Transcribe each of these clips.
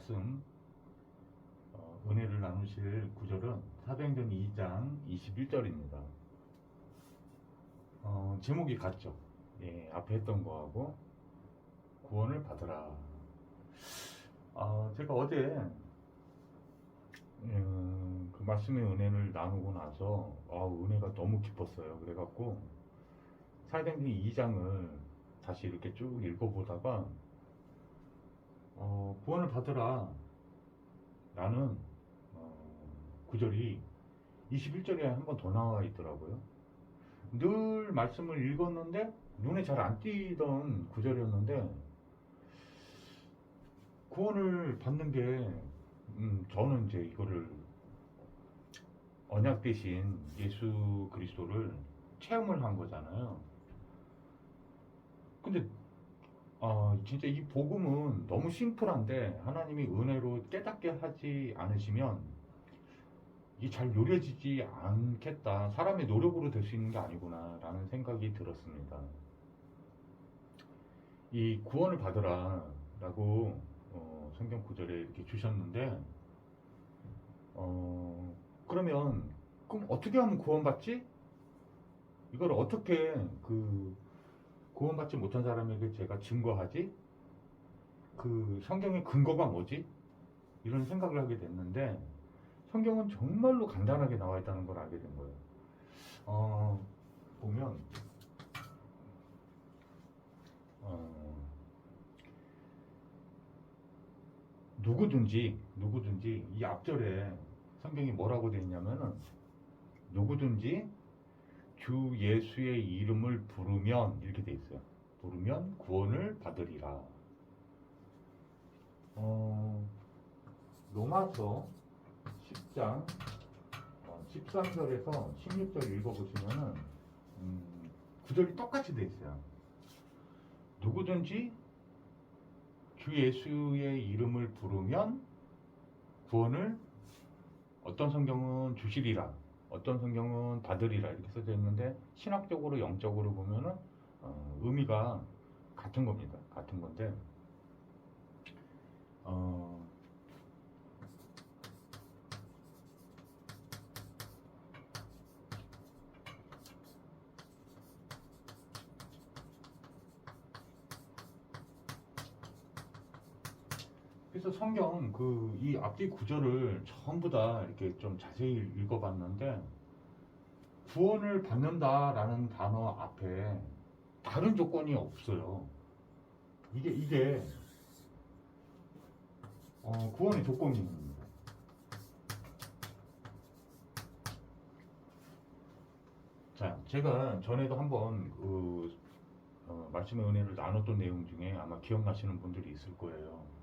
말씀 은혜를 나누실 구절은 사도행전 2장 21절입니다. 제목이 같죠. 예, 앞에 했던 거하고 구원을 받으라. 제가 어제 그 말씀의 은혜를 나누고 나서 은혜가 너무 깊었어요. 그래갖고 사도행전 2장을 다시 이렇게 쭉 읽어보다가 구원을 받으라 라는 구절이 21절에 한 번 더 나와 있더라고요. 늘 말씀을 읽었는데 눈에 잘 안 띄던 구절이었는데 구원을 받는 게 저는 이제 이거를 언약 대신 예수 그리스도를 체험을 한 거잖아요. 근데 진짜 이 복음은 너무 심플한데 하나님이 은혜로 깨닫게 하지 않으시면 이게 잘 누려지지 않겠다. 사람의 노력으로 될 수 있는 게 아니구나 라는 생각이 들었습니다. 이 구원을 받으라 라고 성경 구절에 이렇게 주셨는데 그러면 그럼 어떻게 하면 구원받지? 이걸 어떻게 구원받지 못한 사람에게 제가 증거하지? 그 성경의 근거가 뭐지? 이런 생각을 하게 됐는데 성경은 정말로 간단하게 나와 있다는 걸 알게 된 거예요. 보면 누구든지 이 앞절에 성경이 뭐라고 되어 있냐면은 누구든지 주 예수의 이름을 부르면 이렇게 돼 있어요. 부르면 구원을 받으리라. 로마서 10장 13절에서 16절 읽어보시면은 구절이 똑같이 돼 있어요. 누구든지 주 예수의 이름을 부르면 구원을 어떤 성경은 주시리라, 어떤 성경은 받으리라 이렇게 써져 있는데 신학적으로 영적으로 보면은 의미가 같은 겁니다. 같은 건데 그래서 성경 이 앞뒤 구절을 전부 다 이렇게 좀 자세히 읽어봤는데 구원을 받는다라는 단어 앞에 다른 조건이 없어요. 이게 구원의 조건입니다. 자, 제가 전에도 한번 말씀의 은혜를 나눴던 내용 중에 아마 기억나시는 분들이 있을 거예요.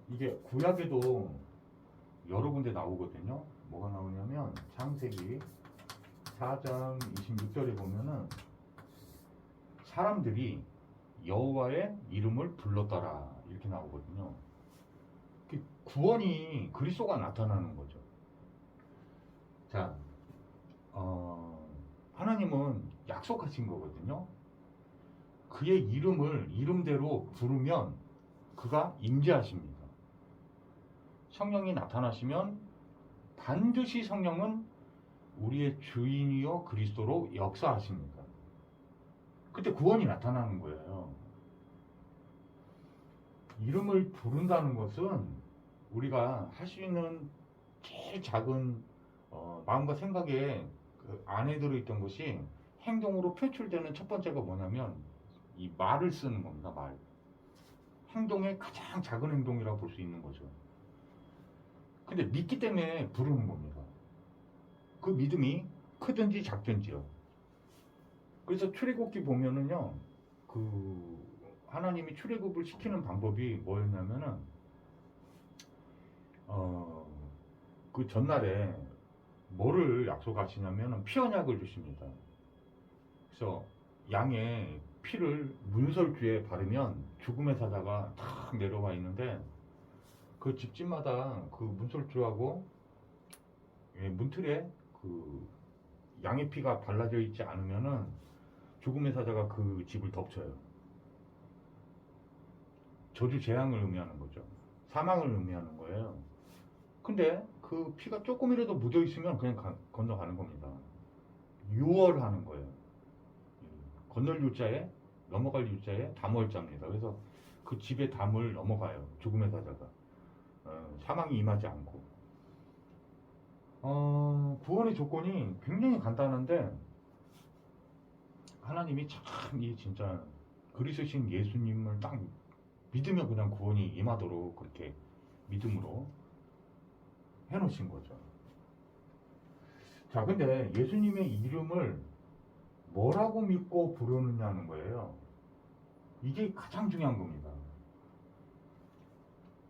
이게 구약에도 여러 군데 나오거든요. 뭐가 나오냐면 창세기 4장 26절에 보면은 사람들이 여호와의 이름을 불렀더라 이렇게 나오거든요. 구원이 그리스도가 나타나는 거죠. 자, 하나님은 약속하신 거거든요. 그의 이름을 이름대로 부르면 그가 임재하십니다. 성령이 나타나시면 반드시 성령은 우리의 주인이요 그리스도로 역사하십니다. 그때 구원이 나타나는 거예요. 이름을 부른다는 것은 우리가 할 수 있는 제일 작은 마음과 생각에 그 안에 들어있던 것이 행동으로 표출되는 첫 번째가 뭐냐면 이 말을 쓰는 겁니다. 말. 행동의 가장 작은 행동이라고 볼 수 있는 거죠. 근데 믿기 때문에 부르는 겁니다. 그 믿음이 크든지 작든지요. 그래서 출애굽기 보면은요, 하나님이 출애굽을 시키는 방법이 뭐였냐면은, 그 전날에 뭐를 약속하시냐면은 피 언약을 주십니다. 그래서 양의 피를 문설주에 바르면 죽음의 사자가 탁 내려와 있는데 그 집집마다 그 문설주하고 문틀에 그 양의 피가 발라져 있지 않으면은 죽음의 사자가 그 집을 덮쳐요. 저주 재앙을 의미하는 거죠. 사망을 의미하는 거예요. 근데 그 피가 조금이라도 묻어 있으면 그냥 건너가는 겁니다. 유월하는 거예요. 건널 유자에 넘어갈 유자에 담월자입니다. 그래서 그 집에 담을 넘어가요. 죽음의 사자가. 사망이 임하지 않고. 구원의 조건이 굉장히 간단한데 하나님이 참 이 진짜 그리스도신 예수님을 딱 믿으면 그냥 구원이 임하도록 그렇게 믿음으로 해놓으신 거죠. 자, 근데 예수님의 이름을 뭐라고 믿고 부르느냐는 거예요. 이게 가장 중요한 겁니다.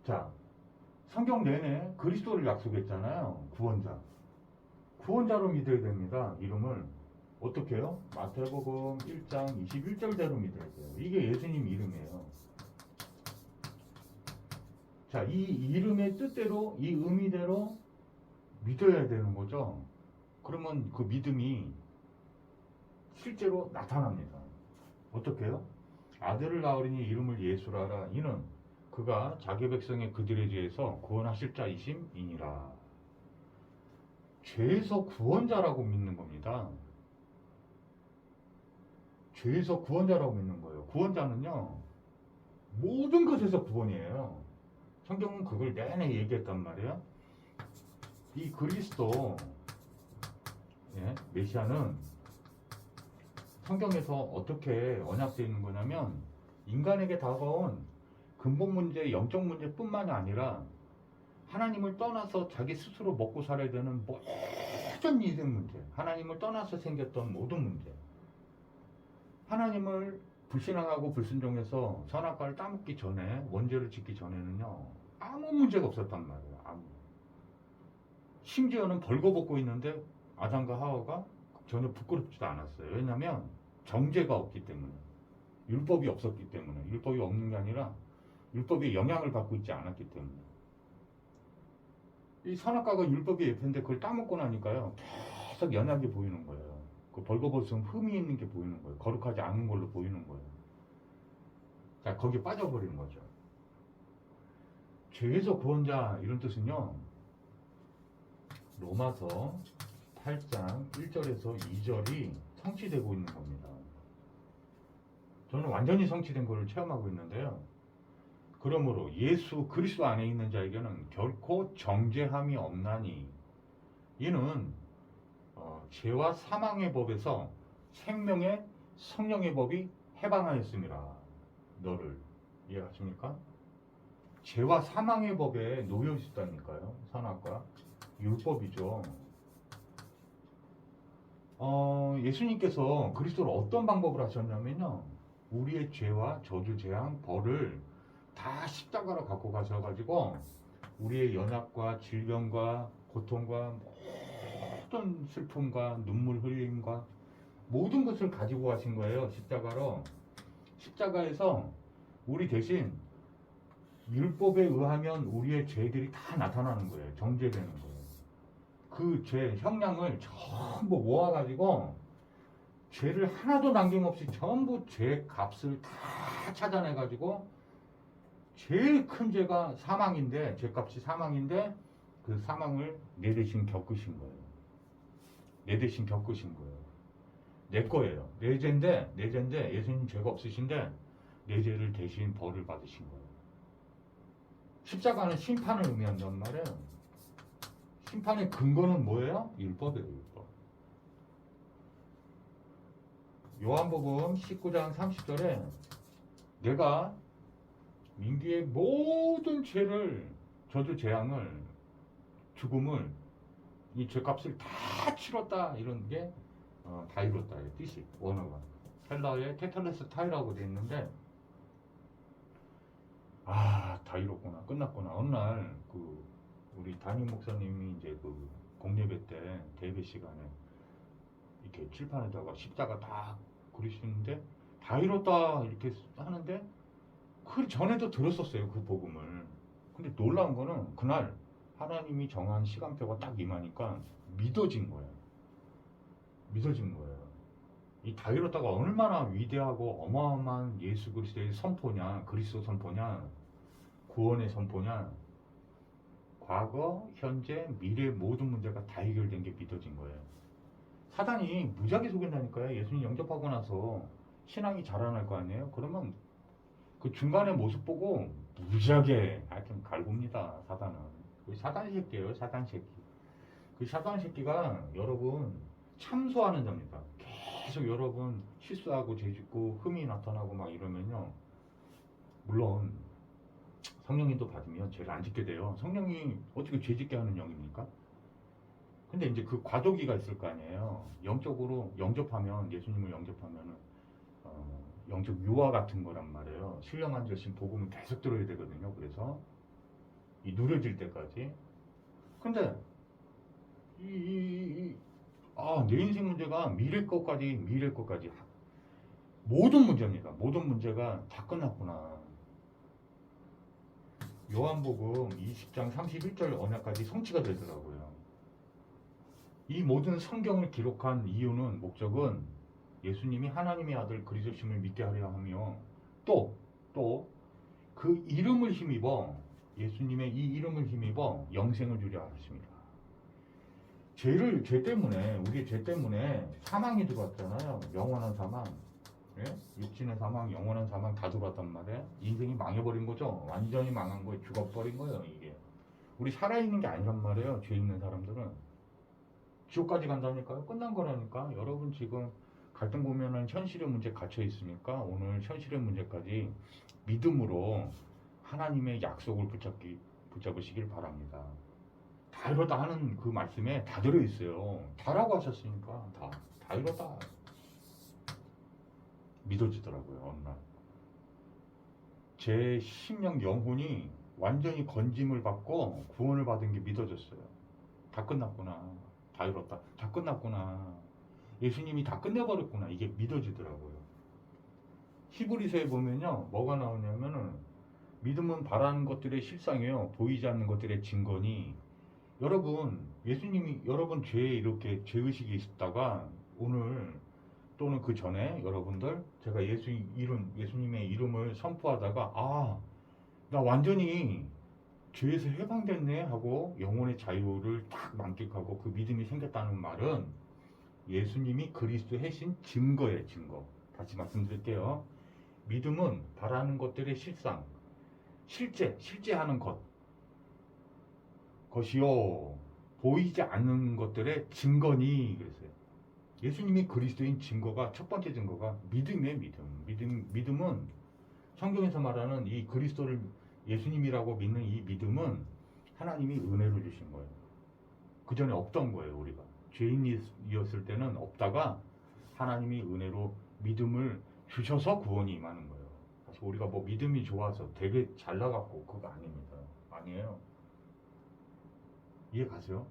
자, 성경 내내 그리스도를 약속했잖아요. 구원자. 구원자로 믿어야 됩니다. 이름을. 어떻게 해요? 마태복음 1장 21절대로 믿어야 돼요. 이게 예수님 이름이에요. 자, 이 이름의 뜻대로, 이 의미대로 믿어야 되는 거죠. 그러면 그 믿음이 실제로 나타납니다. 어떻게 해요? 아들을 낳으리니 이름을 예수라 하라. 이는 그가 자기 백성의 그들의 죄에서 구원하실 자이심이니라. 죄에서 구원자라고 믿는 겁니다. 죄에서 구원자라고 믿는 거예요. 구원자는요, 모든 것에서 구원이에요. 성경은 그걸 내내 얘기했단 말이에요. 이 그리스도, 메시아는 성경에서 어떻게 언약되어 있는 거냐면 인간에게 다가온 근본 문제, 영적 문제뿐만이 아니라 하나님을 떠나서 자기 스스로 먹고 살아야 되는 모든 인생 문제, 하나님을 떠나서 생겼던 모든 문제, 하나님을 불신앙하고 불순종해서 선악과를 따먹기 전에, 원죄를 짓기 전에는요, 아무 문제가 없었단 말이에요. 아무. 심지어는 벌거벗고 있는데 아담과 하와가 전혀 부끄럽지도 않았어요. 왜냐하면 정죄가 없기 때문에, 율법이 없었기 때문에, 율법이 없는 게 아니라 율법의 영향을 받고 있지 않았기 때문에. 이 선악과가 율법의 예표인데 그걸 따먹고 나니까요, 계속 연약해 보이는 거예요. 그 벌거벗으면 흠이 있는 게 보이는 거예요. 거룩하지 않은 걸로 보이는 거예요. 자, 거기에 빠져버리는 거죠. 죄에서 구원자, 이런 뜻은요, 로마서 8장 1절에서 2절이 성취되고 있는 겁니다. 저는 완전히 성취된 것을 체험하고 있는데요. 그러므로 예수 그리스도 안에 있는 자에게는 결코 정죄함이 없나니 이는 죄와 사망의 법에서 생명의 성령의 법이 해방하였습니다. 너를 이해하십니까? 죄와 사망의 법에 놓여 있었다니까요. 선악과 율법이죠. 예수님께서 그리스도를 어떤 방법을 하셨냐면요, 우리의 죄와 저주, 재앙, 벌을 다 십자가로 갖고 가셔가지고 우리의 연약과 질병과 고통과 모든 슬픔과 눈물 흘림과 모든 것을 가지고 가신 거예요. 십자가로. 십자가에서 우리 대신 율법에 의하면 우리의 죄들이 다 나타나는 거예요. 정죄되는 거예요. 그 죄 형량을 전부 모아가지고 죄를 하나도 남김없이 전부 죄 값을 다 찾아내가지고 제일 큰 죄가 사망인데, 죄값이 사망인데 그 사망을 내 대신 겪으신 거예요. 내 대신 겪으신 거예요. 내 거예요. 내 죄인데 예수님 죄가 없으신데 내 죄를 대신 벌을 받으신 거예요. 십자가는 심판을 의미한단 말이에요. 심판의 근거는 뭐예요? 율법이에요. 율법. 요한복음 19장 30절에 내가 민기의 모든 죄를, 저주 재앙을, 죽음을, 이 죄값을 다 치렀다, 이런 게 다 이뤘다, 이 뜻이, 원어가 헬라어에 테텔레스 타이라고 되어 있는데, 다 이뤘구나, 끝났구나. 어느 날 우리 담임 목사님이 이제 공예배 때 대배 시간에 이렇게 칠판에다가 십자가 다 그리시는데 다 이뤘다 이렇게 하는데, 그 전에도 들었었어요, 그 복음을. 근데 놀라운 거는 그날 하나님이 정한 시간표가 딱 임하니까 믿어진 거예요. 믿어진 거예요. 이 다이로타가 얼마나 위대하고 어마어마한 예수 그리스도의 선포냐, 그리스도 선포냐. 구원의 선포냐? 과거, 현재, 미래 모든 문제가 다 해결된 게 믿어진 거예요. 사단이 무지하게 속인다니까요. 예수님 영접하고 나서 신앙이 자라날 거 아니에요? 그러면 그 중간의 모습 보고 무지하게 하여튼 갈굽니다. 사단은. 그 사단 새끼예요. 사단 새끼. 그 사단 새끼가 여러분 참소하는 자입니다. 계속 여러분 실수하고 죄짓고 흠이 나타나고 막 이러면요. 물론 성령님도 받으면 죄를 안 짓게 돼요. 성령이 어떻게 죄 짓게 하는 영입니까? 근데 이제 그 과도기가 있을 거 아니에요. 영적으로 영접하면 예수님을 영접하면은 영적 유아 같은 거란 말이에요. 신령한 자신 복음을 계속 들어야 되거든요. 그래서 이 누려질 때까지. 근데 내 인생 문제가 미래 것까지 모든 문제입니다. 모든 문제가 다 끝났구나. 요한복음 20장 31절 언약까지 성취가 되더라고요. 이 모든 성경을 기록한 이유는 목적은 예수님이 하나님의 아들 그리스도심을 믿게 하려 하며 또 그 이름을 힘입어 예수님의 이 이름을 힘입어 영생을 주려 하십니다. 죄 때문에 우리의 죄 때문에 사망이 들어왔잖아요. 영원한 사망. 예? 육신의 사망, 영원한 사망 다 들어왔단 말이에요. 인생이 망해버린 거죠. 완전히 망한 거예요. 죽어버린 거예요. 이게 우리 살아있는 게 아니란 말이에요. 죄 있는 사람들은 지옥까지 간다니까요. 끝난 거라니까. 여러분 지금 갈등 보면은 현실의 문제 갇혀 있으니까 오늘 현실의 문제까지 믿음으로 하나님의 약속을 붙잡으시길 바랍니다. 다 이렇다 하는 그 말씀에 다 들어있어요. 다라고 하셨으니까 다 이렇다 믿어지더라고요. 어느 날 제 심령 영혼이 완전히 건짐을 받고 구원을 받은 게 믿어졌어요. 다 끝났구나. 다 이렇다. 다 끝났구나. 예수님이 다 끝내버렸구나. 이게 믿어지더라고요. 히브리서에 보면요. 뭐가 나오냐면은 믿음은 바라는 것들의 실상이요. 보이지 않는 것들의 증거니. 여러분 예수님이 여러분 죄에 이렇게 죄의식이 있다가 오늘 또는 그 전에 여러분들 제가 예수님의 이름을 선포하다가 나 완전히 죄에서 해방됐네 하고 영혼의 자유를 딱 만끽하고 그 믿음이 생겼다는 말은 예수님이 그리스도 해신 증거예요. 증거. 다시 말씀드릴게요. 믿음은 바라는 것들의 실상, 실제하는 것이요 보이지 않는 것들의 증거니 그랬어요. 예수님이 그리스도인 증거가 첫 번째 증거가 믿음이에요. 믿음은 성경에서 말하는 이 그리스도를 예수님이라고 믿는 이 믿음은 하나님이 은혜로 주신 거예요. 그 전에 없던 거예요. 우리가 죄인이었을 때는 없다가 하나님이 은혜로 믿음을 주셔서 구원이 임하는 거예요. 그래서 우리가 뭐 믿음이 좋아서 되게 잘 나갔고 그거 아닙니다. 아니에요. 이해 가세요?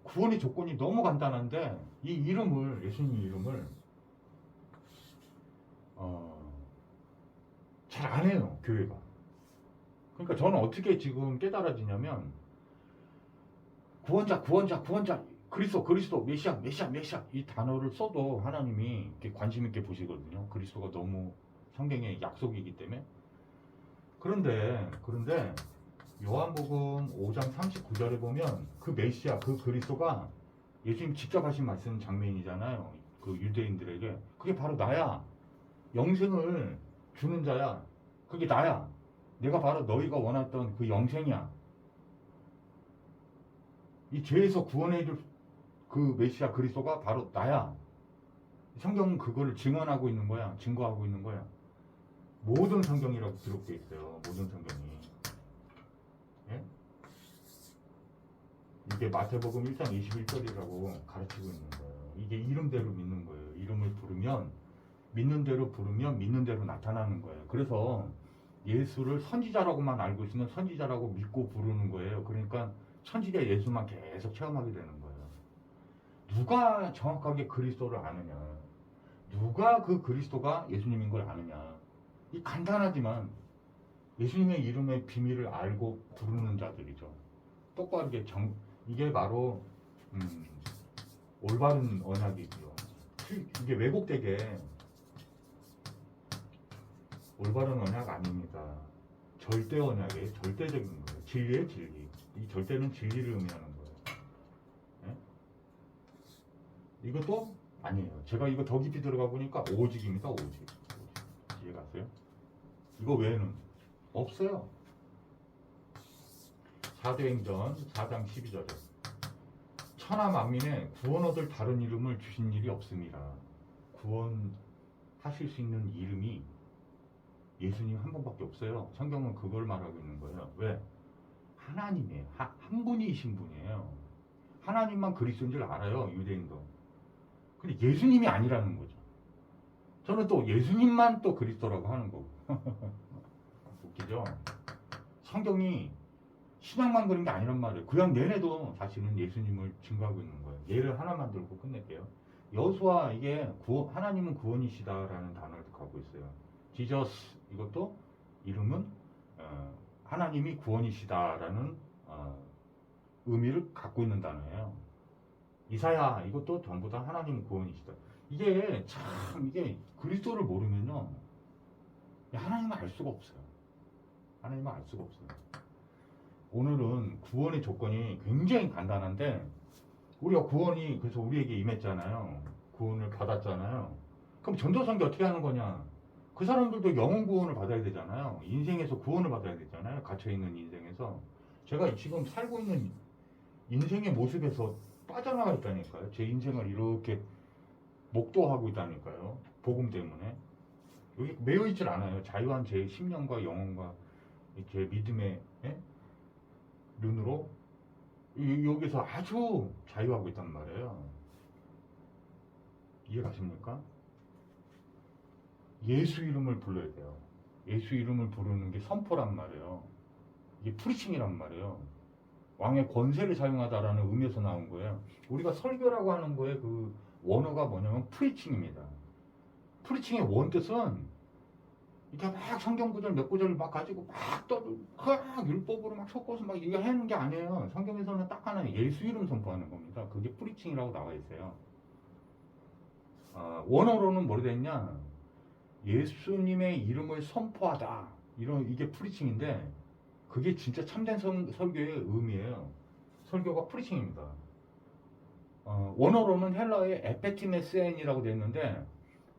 구원의 조건이 너무 간단한데 이 이름을 예수님 이름을 잘 안 해요. 교회가. 그러니까 저는 어떻게 지금 깨달아지냐면 구원자 그리스도 메시아 이 단어를 써도 하나님이 이렇게 관심 있게 보시거든요. 그리스도가 너무 성경의 약속이기 때문에. 그런데 요한복음 5장 39절에 보면 그 메시아 그 그리스도가 예수님 직접 하신 말씀 장면이잖아요. 그 유대인들에게 그게 바로 나야. 영생을 주는 자야. 그게 나야. 내가 바로 너희가 원했던 그 영생이야. 이 죄에서 구원해줄 그 메시아 그리스도가 바로 나야. 성경은 그거를 증언하고 있는 거야. 증거하고 있는 거야. 모든 성경이라고 기록되어 있어요. 모든 성경이. 예? 이게 마태복음 1장 21절이라고 가르치고 있는 거예요. 이게 이름대로 믿는 거예요. 이름을 부르면 믿는 대로 부르면 믿는 대로 나타나는 거예요. 그래서 예수를 선지자라고만 알고 있으면 선지자라고 믿고 부르는 거예요. 그러니까 천지자 예수만 계속 체험하게 되는 거예요. 누가 정확하게 그리스도를 아느냐? 누가 그 그리스도가 예수님인 걸 아느냐? 이 간단하지만 예수님의 이름의 비밀을 알고 부르는 자들이죠. 똑바르게 이게 바로 올바른 언약이고요. 이게 왜곡되게 올바른 언약 아닙니다. 절대 언약의 절대적인 거예요. 진리의 진리. 이 절대는 진리를 의미하는 거예요. 예? 이것도 아니에요. 제가 이거 더 깊이 들어가 보니까 오직입니다. 오직. 이해 갔어요? 이거 외에는 없어요. 사도행전 4장 12절에 천하 만민에 구원 얻을 다른 이름을 주신 일이 없습니다. 구원하실 수 있는 이름이 예수님 한 분밖에 없어요. 성경은 그걸 말하고 있는 거예요. 왜? 하나님이에요. 한 분이신 분이에요. 하나님만 그리스도인 줄 알아요. 유대인도. 근데 예수님이 아니라는 거죠. 저는 또 예수님만 또 그리스도라고 하는 거고. 웃기죠? 성경이 신약만 그런 게 아니란 말이에요. 구약 내내도 사실은 예수님을 증거하고 있는 거예요. 예를 하나만 들고 끝낼게요. 여호수아 이게 하나님은 구원이시다라는 단어를 갖고 있어요. 지저스 이것도 이름은 하나님이 구원이시다라는 의미를 갖고 있는 단어예요. 이사야 이것도 전부 다 하나님 구원이시다. 이게 참 이게 그리스도를 모르면요 하나님을 알 수가 없어요. 하나님을 알 수가 없어요. 오늘은 구원의 조건이 굉장히 간단한데 우리가 구원이 그래서 우리에게 임했잖아요. 구원을 받았잖아요. 그럼 전도선교 어떻게 하는 거냐? 그 사람들도 영혼 구원을 받아야 되잖아요. 인생에서 구원을 받아야 되잖아요. 갇혀있는 인생에서. 제가 지금 살고 있는 인생의 모습에서 빠져나가 있다니까요. 제 인생을 이렇게 목도하고 있다니까요. 복음 때문에. 여기 매여 있질 않아요. 자유한 제 심령과 영혼과 제 믿음의 눈으로 여기서 아주 자유하고 있단 말이에요. 이해 가십니까? 예수 이름을 불러야 돼요. 예수 이름을 부르는 게 선포란 말이에요. 이게 프리칭이란 말이에요. 왕의 권세를 사용하다라는 의미에서 나온 거예요. 우리가 설교라고 하는 거에 그 원어가 뭐냐면 프리칭입니다. 프리칭의 원뜻은 이렇게 막 성경 구절 몇 구절을 막 가지고 막 율법으로 막 섞어서 막 이거 하는 게 아니에요. 성경에서는 딱 하나 예수 이름 선포하는 겁니다. 그게 프리칭이라고 나와 있어요. 원어로는 뭐로 되어 있냐? 예수님의 이름을 선포하다. 이게 프리칭인데 그게 진짜 참된 설교의 의미예요. 설교가 프리칭입니다. 원어로는 헬라어의 에페티메스엔이라고 되어 있는데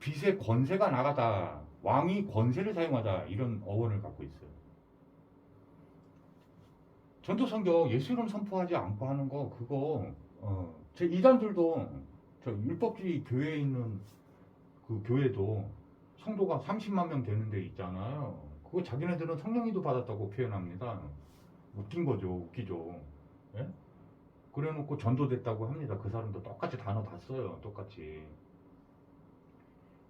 빛의 권세가 나가다. 왕이 권세를 사용하다. 이런 어원을 갖고 있어요. 전도선교 예수 이름 선포하지 않고 하는 거 그거 제 이단들도 저 율법주의 교회에 있는 그 교회도 성도가 30만 명 되는 데 있잖아요. 그거 자기네들은 성령이도 받았다고 표현합니다. 웃긴 거죠. 웃기죠. 예? 그래 놓고 전도됐다고 합니다. 그 사람도 똑같이 단어 다 써요. 똑같이.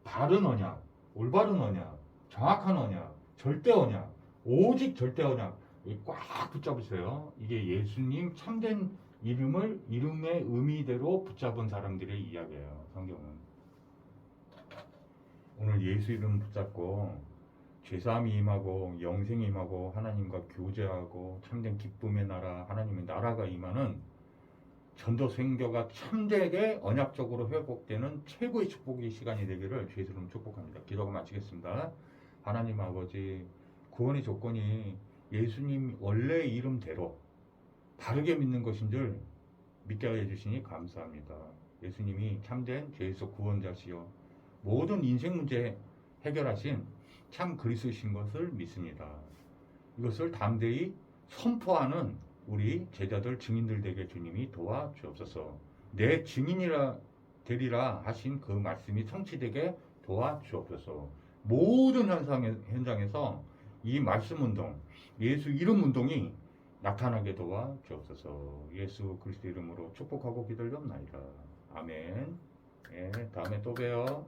바른 언약, 올바른 언약, 정확한 언약, 절대 언약, 오직 절대 언약. 꽉 붙잡으세요. 이게 예수님 참된 이름의 의미대로 붙잡은 사람들의 이야기예요. 성경은. 오늘 예수 이름 붙잡고 죄사함이 임하고 영생이 임하고 하나님과 교제하고 참된 기쁨의 나라 하나님의 나라가 임하는 전도 선교가 참되게 언약적으로 회복되는 최고의 축복의 시간이 되기를 주의 이름으로 축복합니다. 기도하고 마치겠습니다. 하나님 아버지 구원의 조건이 예수님 원래 이름대로 바르게 믿는 것인 줄 믿게 해주시니 감사합니다. 예수님이 참된 죄에서 구원자시요 모든 인생 문제 해결하신 참 그리스도신 것을 믿습니다. 이것을 담대히 선포하는 우리 제자들 증인들 되게 주님이 도와주옵소서. 내 증인이라 되리라 하신 그 말씀이 성취되게 도와주옵소서. 모든 현장에서 이 말씀 운동, 예수 이름 운동이 나타나게 도와주옵소서. 예수 그리스도 이름으로 축복하고 기도하옵나이다. 아멘. 예, 다음에 또 봬요.